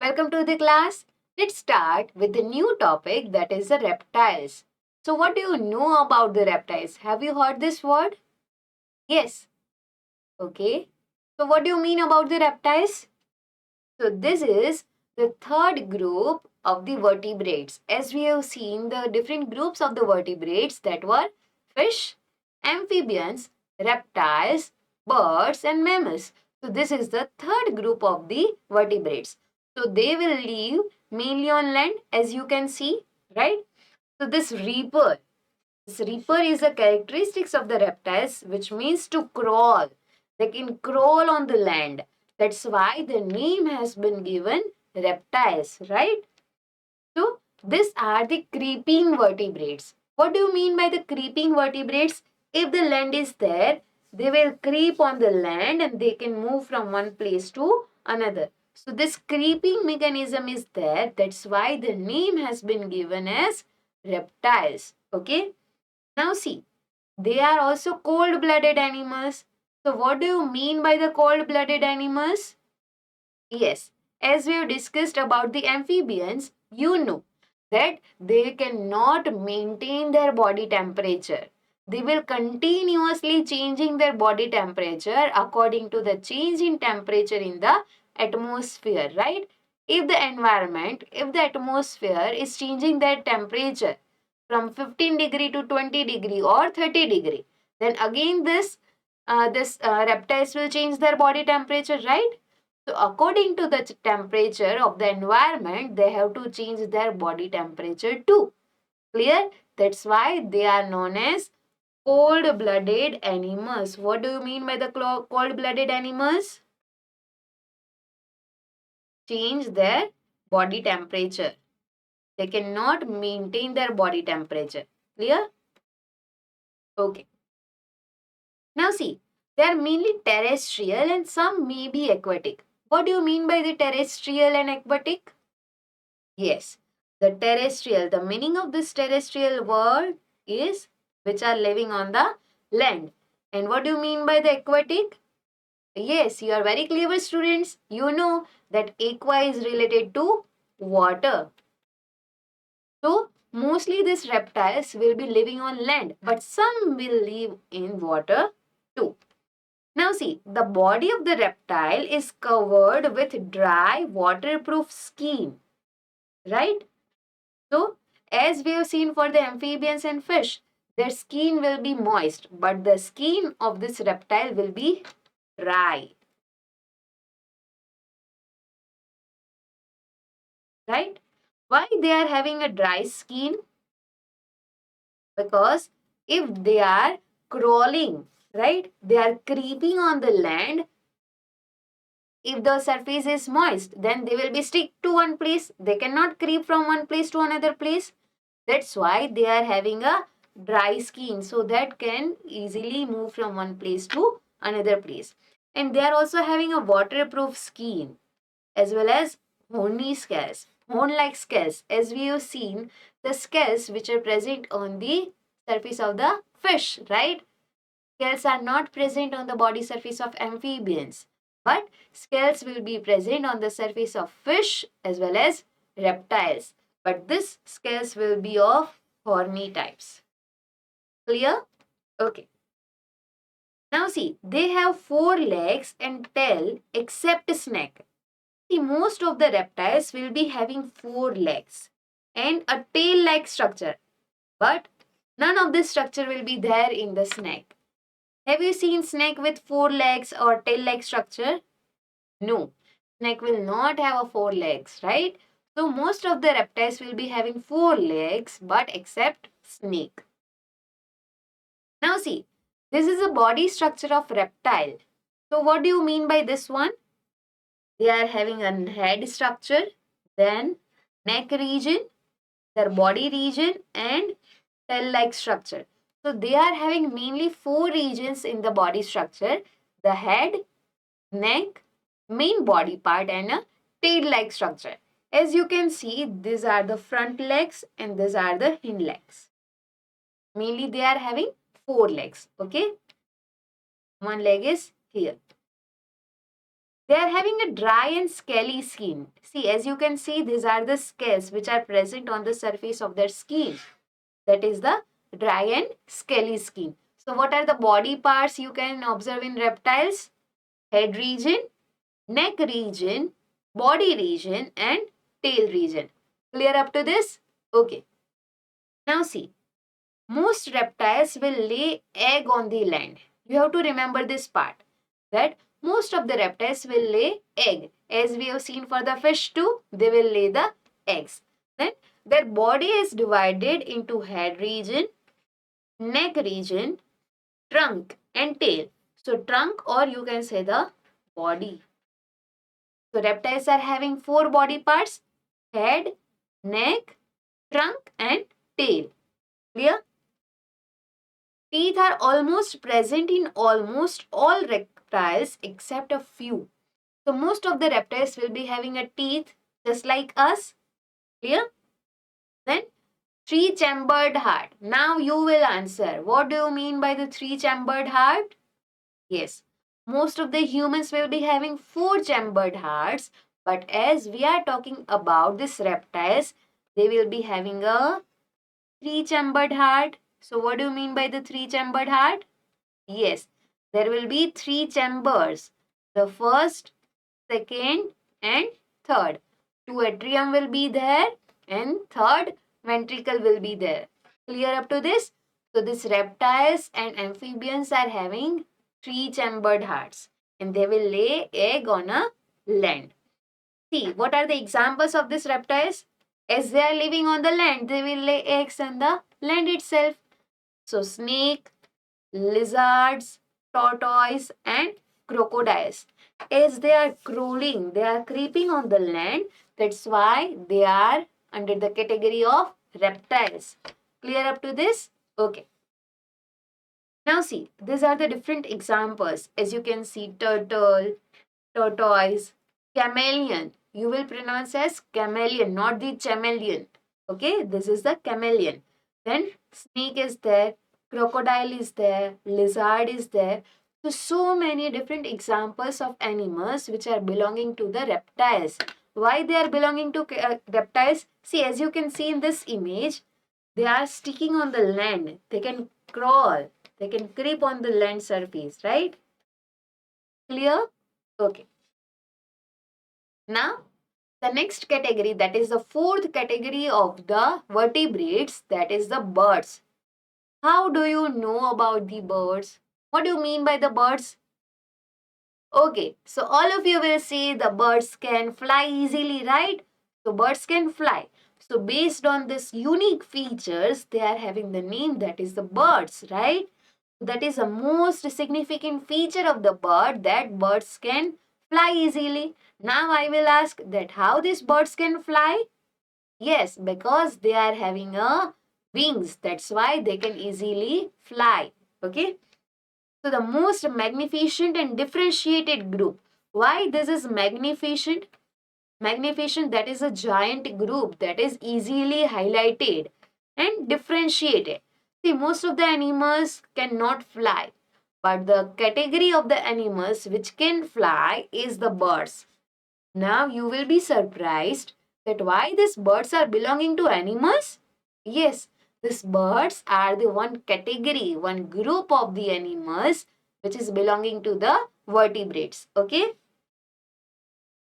Welcome to the class. Let's start with the new topic that is the reptiles. So, what do you know about the reptiles? Have you heard this word? Yes. Okay. So, what do you mean about the reptiles? So, this is the third group of the vertebrates. As we have seen the different groups of the vertebrates that were fish, amphibians, reptiles, birds, and mammals. So, this is the third group of the vertebrates. So, they will live mainly on land, as you can see, right? So, this reaper is a characteristics of the reptiles, which means to crawl. They can crawl on the land. That's why the name has been given reptiles, right? So, these are the creeping vertebrates. What do you mean by the creeping vertebrates? If the land is there, they will creep on the land and they can move from one place to another. So, this creeping mechanism is there. That's why the name has been given as reptiles. Okay. Now, see, they are also cold blooded animals. So, what do you mean by the cold blooded animals? Yes, as we have discussed about the amphibians, you know that they cannot maintain their body temperature. They will continuously changing their body temperature according to the change in temperature in the atmosphere, right? If the atmosphere is changing their temperature from 15 degree to 20 degree or 30 degree, then again this reptiles will change their body temperature, right? So according to the temperature of the environment, they have to change their body temperature too. Clear? That's why they are known as cold-blooded animals. What do you mean by the cold-blooded animals? Change their body temperature. They cannot maintain their body temperature. Clear? Okay. Now see, they are mainly terrestrial and some may be aquatic. What do you mean by the terrestrial and aquatic? Yes, the meaning of this terrestrial word is which are living on the land. And what do you mean by the aquatic? Yes, you are very clever students. You know that aqua is related to water. So, mostly these reptiles will be living on land, but some will live in water too. Now see, the body of the reptile is covered with dry waterproof skin, right? So, as we have seen for the amphibians and fish, their skin will be moist, but the skin of this reptile will be dry. Right? Why they are having a dry skin? Because if they are crawling, right, they are creeping on the land. If the surface is moist, then they will be stick to one place. They cannot creep from one place to another place. That's why they are having a dry skin, so that can easily move from one place to another place. And they are also having a waterproof skin as well as horny scales, horn-like scales. As we have seen, the scales which are present on the surface of the fish, right? Scales are not present on the body surface of amphibians, but scales will be present on the surface of fish as well as reptiles. But this scales will be of horny types. Clear? Okay. Now see, they have four legs and tail except snake. See, most of the reptiles will be having four legs and a tail-like structure, but none of this structure will be there in the snake. Have you seen snake with four legs or tail-like structure? No, snake will not have a four legs, right? So most of the reptiles will be having four legs, but except snake. Now see, this is a body structure of reptile. So what do you mean by this one? They are having a head structure, then neck region, their body region, and tail-like structure. So they are having mainly four regions in the body structure: the head, neck, main body part, and a tail-like structure. As you can see, these are the front legs and these are the hind legs. Mainly they are having four legs. Okay, one leg is here. They are having a dry and scaly skin. See, as you can see, these are the scales which are present on the surface of their skin. That is the dry and scaly skin. So what are the body parts you can observe in reptiles? Head region, neck region, body region and tail region. Clear up to this? Okay. Now see, most reptiles will lay egg on the land. You have to remember this part, that most of the reptiles will lay egg. As we have seen for the fish too, they will lay the eggs. Then their body is divided into head region, neck region, trunk and tail. So trunk, or you can say the body. So reptiles are having 4 body parts: head, neck, trunk and tail. Clear? Teeth are almost present in almost all reptiles except a few. So most of the reptiles will be having a teeth just like us. Clear? Then three-chambered heart. Now you will answer. What do you mean by the three-chambered heart? Yes. Most of the humans will be having 4-chambered hearts, but as we are talking about these reptiles, they will be having a three-chambered heart. So what do you mean by the three-chambered heart? Yes, there will be 3 chambers. The first, second and third. 2 atrium will be there and third ventricle will be there. Clear up to this? So these reptiles and amphibians are having 3-chambered hearts and they will lay egg on a land. See, what are the examples of these reptiles? As they are living on the land, they will lay eggs on the land itself. So snake, lizards, tortoise and crocodiles. As they are crawling, they are creeping on the land. That's why they are under the category of reptiles. Clear up to this? Okay. Now see, these are the different examples. As you can see, turtle, tortoise, chameleon. You will pronounce as chameleon, not the chameleon. Okay, this is the chameleon. Then snake is there, crocodile is there, lizard is there. So many different examples of animals which are belonging to the reptiles. Why they are belonging to reptiles? See, as you can see in this image, they are sticking on the land. They can crawl. They can creep on the land surface, right? Clear? Okay. Now, the next category, that is the 4th category of the vertebrates, that is the birds. How do you know about the birds? What do you mean by the birds? Okay, so all of you will see the birds can fly easily, right? So birds can fly. So based on this unique features, they are having the name that is the birds, right? That is the most significant feature of the bird, that birds can fly easily. Now I will ask that how these birds can fly? Yes, because they are having a wings. That's why they can easily fly. Okay. So the most magnificent and differentiated group. Why this is magnificent? Magnificent, that is a giant group that is easily highlighted and differentiated. See, most of the animals cannot fly, but the category of the animals which can fly is the birds. Now you will be surprised that why these birds are belonging to animals? Yes, these birds are the one category, one group of the animals which is belonging to the vertebrates. Okay.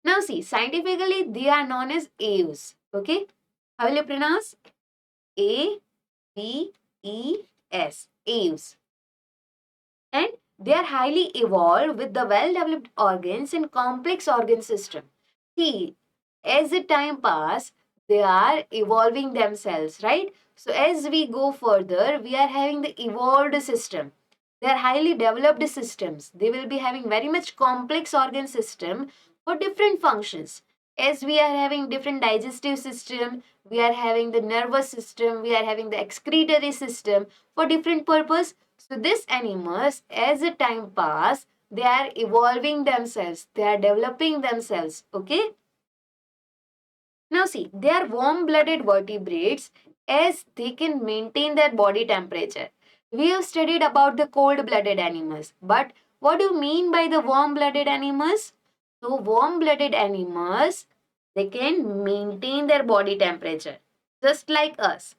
Now see, scientifically they are known as aves. Okay. How will you pronounce? A-V-E-S. Aves. And they are highly evolved with the well-developed organs and complex organ system. See, as the time pass, they are evolving themselves, right? So as we go further, we are having the evolved system. They are highly developed systems. They will be having very much complex organ system for different functions. As we are having different digestive system, we are having the nervous system, we are having the excretory system for different purpose. So these animals, as the time pass, they are evolving themselves. They are developing themselves. Okay. Now see, they are warm-blooded vertebrates as they can maintain their body temperature. We have studied about the cold-blooded animals. But what do you mean by the warm-blooded animals? So warm-blooded animals, they can maintain their body temperature just like us.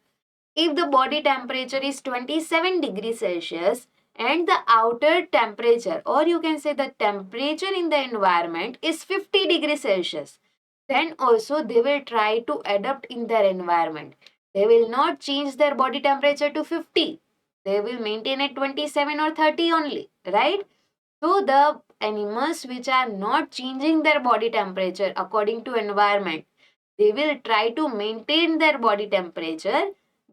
If the body temperature is 27 degrees Celsius and the outer temperature, or you can say the temperature in the environment is 50 degrees Celsius, then also they will try to adapt in their environment. They will not change their body temperature to 50. They will maintain at 27 or 30 only, right? So the animals which are not changing their body temperature according to environment, they will try to maintain their body temperature.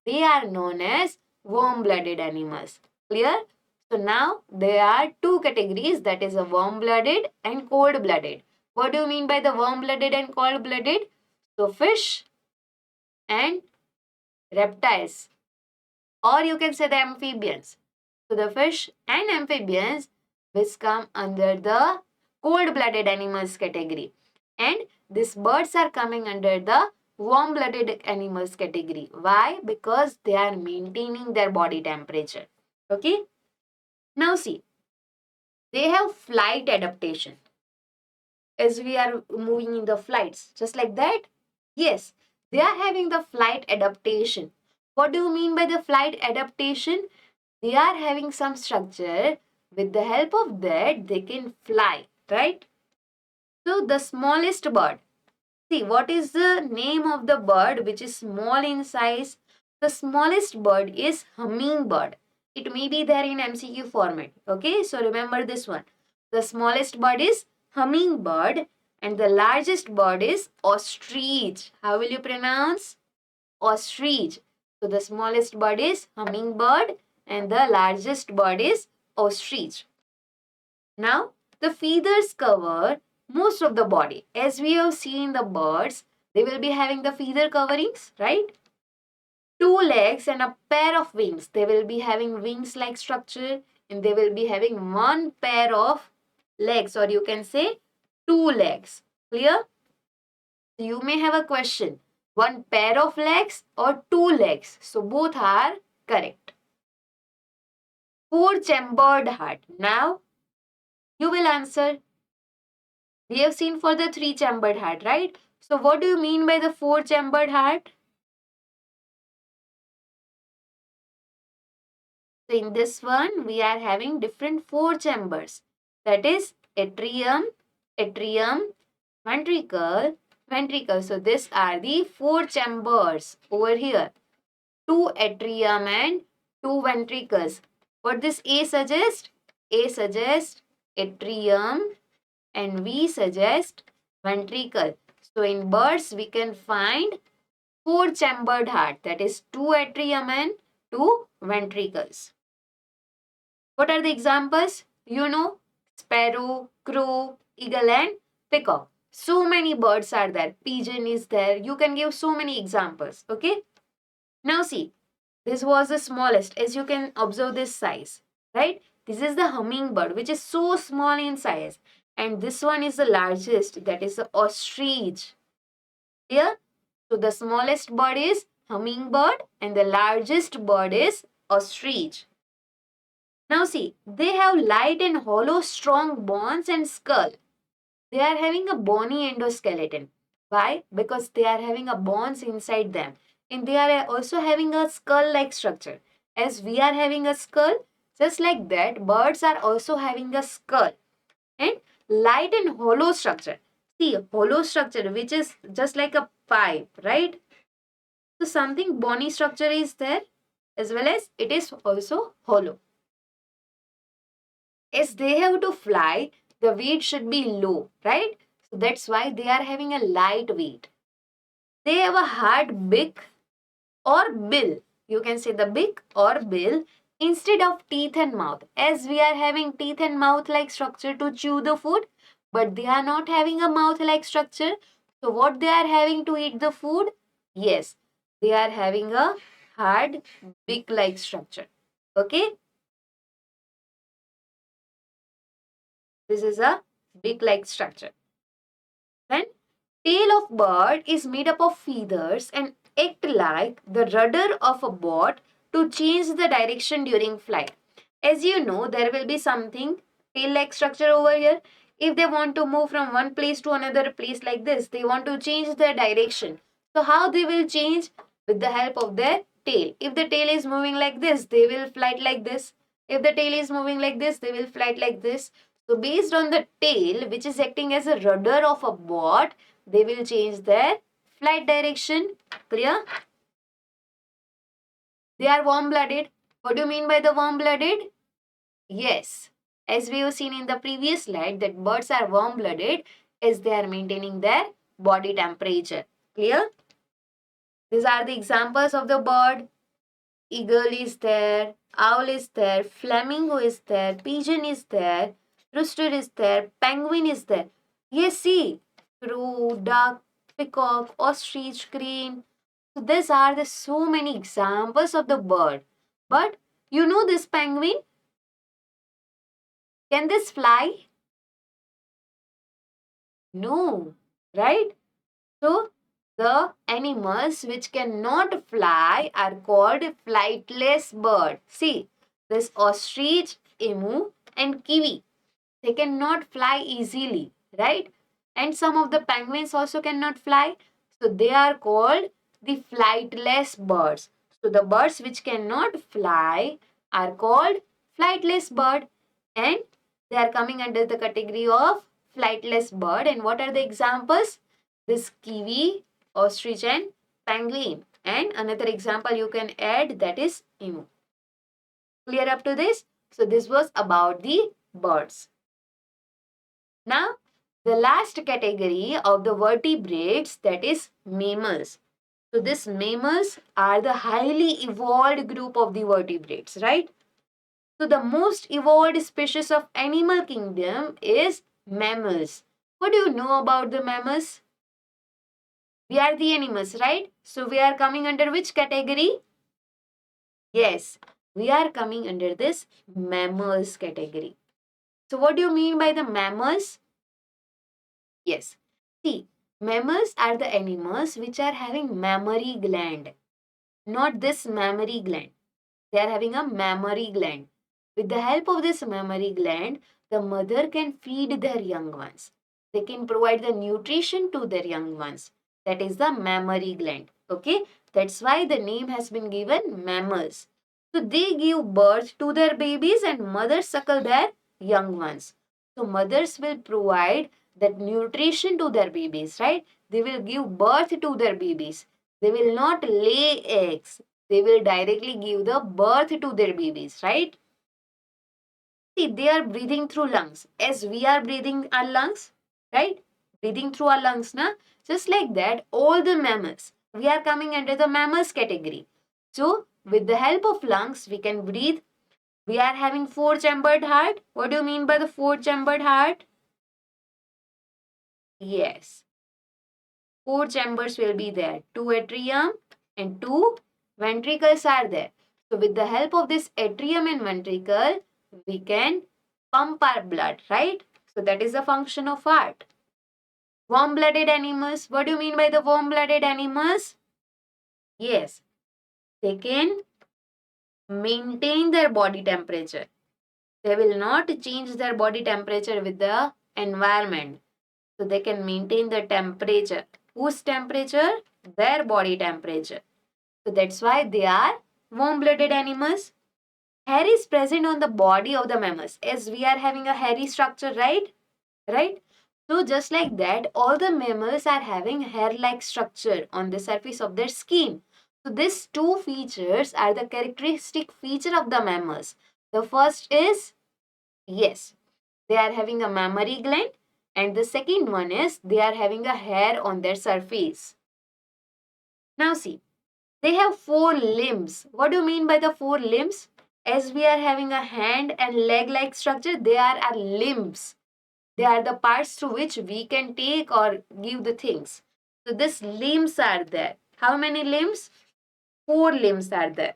They are known as warm-blooded animals. Clear? So now there are two categories, that is a warm-blooded and cold-blooded. What do you mean by the warm-blooded and cold-blooded? So fish and reptiles, or you can say the amphibians. So the fish and amphibians which come under the cold-blooded animals category, and these birds are coming under the warm-blooded animals category. Why? Because they are maintaining their body temperature. Okay. Now see, they have flight adaptation. As we are moving in the flights, just like that. Yes, they are having the flight adaptation. What do you mean by the flight adaptation? They are having some structure. With the help of that, they can fly, right? So the smallest bird. See, what is the name of the bird which is small in size? The smallest bird is hummingbird. It may be there in MCQ format. Okay, so remember this one. The smallest bird is hummingbird and the largest bird is ostrich. How will you pronounce? Ostrich. So the smallest bird is hummingbird and the largest bird is ostrich. Now, the feathers cover most of the body. As we have seen the birds, they will be having the feather coverings, right? Two legs and a pair of wings. They will be having wings-like structure and they will be having one pair of legs, or you can say two legs. Clear? So you may have a question. One pair of legs or two legs? So both are correct. Four-chambered heart. Now, you will answer. We have seen for the three-chambered heart, right? So what do you mean by the four-chambered heart? So in this one, we are having different four chambers. That is atrium, atrium, ventricle, ventricle. So these are the four chambers over here. Two atrium and two ventricles. What this A suggests? A suggests atrium and V suggest ventricle. So in birds, we can find four-chambered heart, that is two atrium and two ventricles. What are the examples? You know, sparrow, crow, eagle and peacock. So many birds are there. Pigeon is there. You can give so many examples. Okay. Now see, this was the smallest. As you can observe this size, right? This is the hummingbird, which is so small in size. And this one is the largest, that is the ostrich. Here, so the smallest bird is hummingbird and the largest bird is ostrich. Now see, they have light and hollow strong bones and skull. They are having a bony endoskeleton. Why? Because they are having a bones inside them. And they are also having a skull-like structure. As we are having a skull, just like that, birds are also having a skull. And light and hollow structure. See, hollow structure, which is just like a pipe, right? So something bony structure is there, as well as it is also hollow. As they have to fly, the weight should be low, right? So that's why they are having a light weight. They have a hard beak or bill. You can say the beak or bill instead of teeth and mouth. As we are having teeth and mouth like structure to chew the food, but they are not having a mouth like structure. So what they are having to eat the food? Yes, they are having a hard beak like structure. Okay. This is a beak-like structure. Then, tail of bird is made up of feathers and act like the rudder of a boat to change the direction during flight. As you know, there will be something tail-like structure over here. If they want to move from one place to another place like this, they want to change their direction. So how they will change? With the help of their tail. If the tail is moving like this, they will fly like this. If the tail is moving like this, they will fly like this. So based on the tail, which is acting as a rudder of a boat, they will change their flight direction. Clear? They are warm-blooded. What do you mean by the warm-blooded? Yes, as we have seen in the previous slide that birds are warm-blooded as they are maintaining their body temperature. Clear? These are the examples of the bird. Eagle is there, owl is there, flamingo is there, pigeon is there, rooster is there, penguin is there. Yes, see, crow, duck, peacock, ostrich, crane. So these are the so many examples of the bird. But you know this penguin? Can this fly? No, right? So, the animals which cannot fly are called flightless bird. See, this ostrich, emu and kiwi, they cannot fly easily, right? And some of the penguins also cannot fly. So, they are called the flightless birds. So, the birds which cannot fly are called flightless bird, and they are coming under the category of flightless bird. And what are the examples? This kiwi, ostrich and penguin. And another example you can add, that is emu. Clear up to this? So this was about the birds. Now the last category of the vertebrates, that is mammals. So these mammals are the highly evolved group of the vertebrates, right? So the most evolved species of animal kingdom is mammals. What do you know about the mammals? We are the animals, right? So we are coming under which category? Yes, we are coming under this mammals category. So what do you mean by the mammals? Yes. See, mammals are the animals which are having mammary gland. Not this mammary gland. They are having a mammary gland. With the help of this mammary gland, the mother can feed their young ones. They can provide the nutrition to their young ones. That is the mammary gland. Okay, that's why the name has been given mammals. So they give birth to their babies and mothers suckle their young ones. So mothers will provide that nutrition to their babies, right? They will give birth to their babies. They will not lay eggs. They will directly give the birth to their babies, right? See, they are breathing through lungs as we are breathing our lungs, right? Breathing through our lungs, na? Just like that, all the mammals, we are coming under the mammals category. So, with the help of lungs, we can breathe. We are having four-chambered heart. What do you mean by the four-chambered heart? Yes, four chambers will be there. Two atrium and two ventricles are there. So with the help of this atrium and ventricle, we can pump our blood, right? So that is the function of heart. Warm-blooded animals. What do you mean by the warm-blooded animals? Yes, they can maintain their body temperature. They will not change their body temperature with the environment. So they can maintain the temperature. Whose temperature? Their body temperature. So that's why they are warm-blooded animals. Hair is present on the body of the mammals as we are having a hairy structure, right? Right? So just like that, all the mammals are having hair-like structure on the surface of their skin. So these two features are the characteristic feature of the mammals. The first is, yes, they are having a mammary gland, and the second one is they are having a hair on their surface. Now see, they have four limbs. What do you mean by the four limbs? As we are having a hand and leg like structure, they are our limbs. They are the parts through which we can take or give the things. So these limbs are there. How many limbs? Four limbs are there.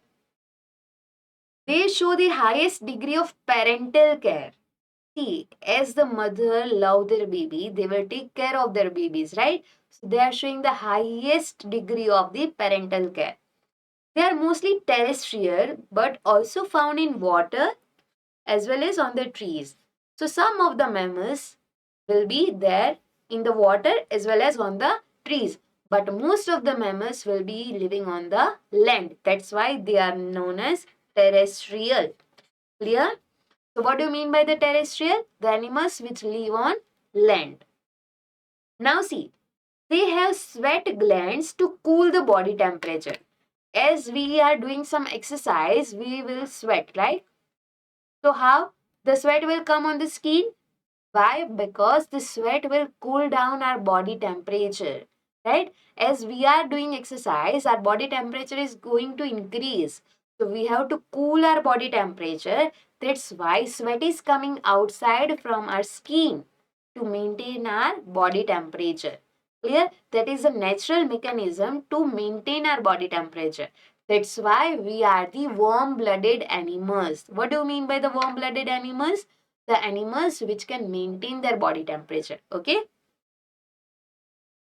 They show the highest degree of parental care. See, as the mother love their baby, they will take care of their babies, right? So they are showing the highest degree of the parental care. They are mostly terrestrial but also found in water as well as on the trees. So some of the mammals will be there in the water as well as on the trees. But most of the mammals will be living on the land. That's why they are known as terrestrial. Clear? So what do you mean by the terrestrial? The animals which live on land. Now see, they have sweat glands to cool the body temperature. As we are doing some exercise, we will sweat, right? So how? The sweat will come on the skin. Why? Because the sweat will cool down our body temperature, right? As we are doing exercise, our body temperature is going to increase. So we have to cool our body temperature. That's why sweat is coming outside from our skin to maintain our body temperature. Clear? That is a natural mechanism to maintain our body temperature. That's why we are the warm-blooded animals. What do you mean by the warm-blooded animals? The animals which can maintain their body temperature. Okay.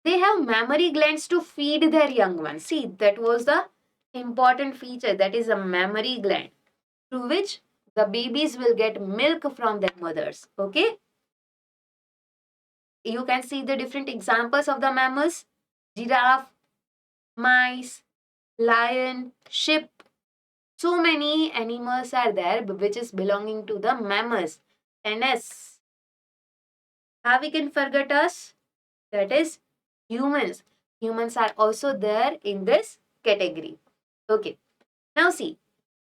They have mammary glands to feed their young ones. See, that was the important feature. That is a mammary gland through which the babies will get milk from their mothers. Okay. You can see the different examples of the mammals. Giraffe, mice, lion, sheep. So many animals are there which is belonging to the mammals. NS. How we can forget us? That is humans. Humans are also there in this category. Okay. Now see,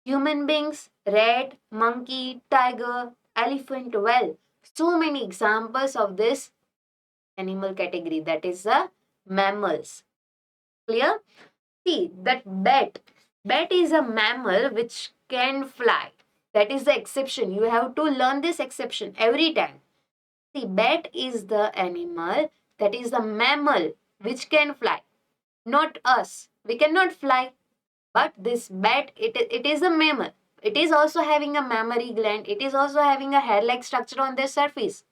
human beings, rat, monkey, tiger, elephant, well, so many examples of this animal category. That is the mammals. Clear? See, that bat. Bat is a mammal which can fly. That is the exception. You have to learn this exception every time. See, bat is the animal that is the mammal which can fly. Not us. We cannot fly. But this bat, it is a mammal. It is also having a mammary gland. It is also having a hair-like structure on their surface.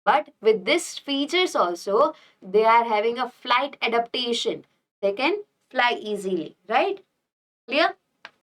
But with these features also, they are having a flight adaptation. They can fly easily, right? Clear?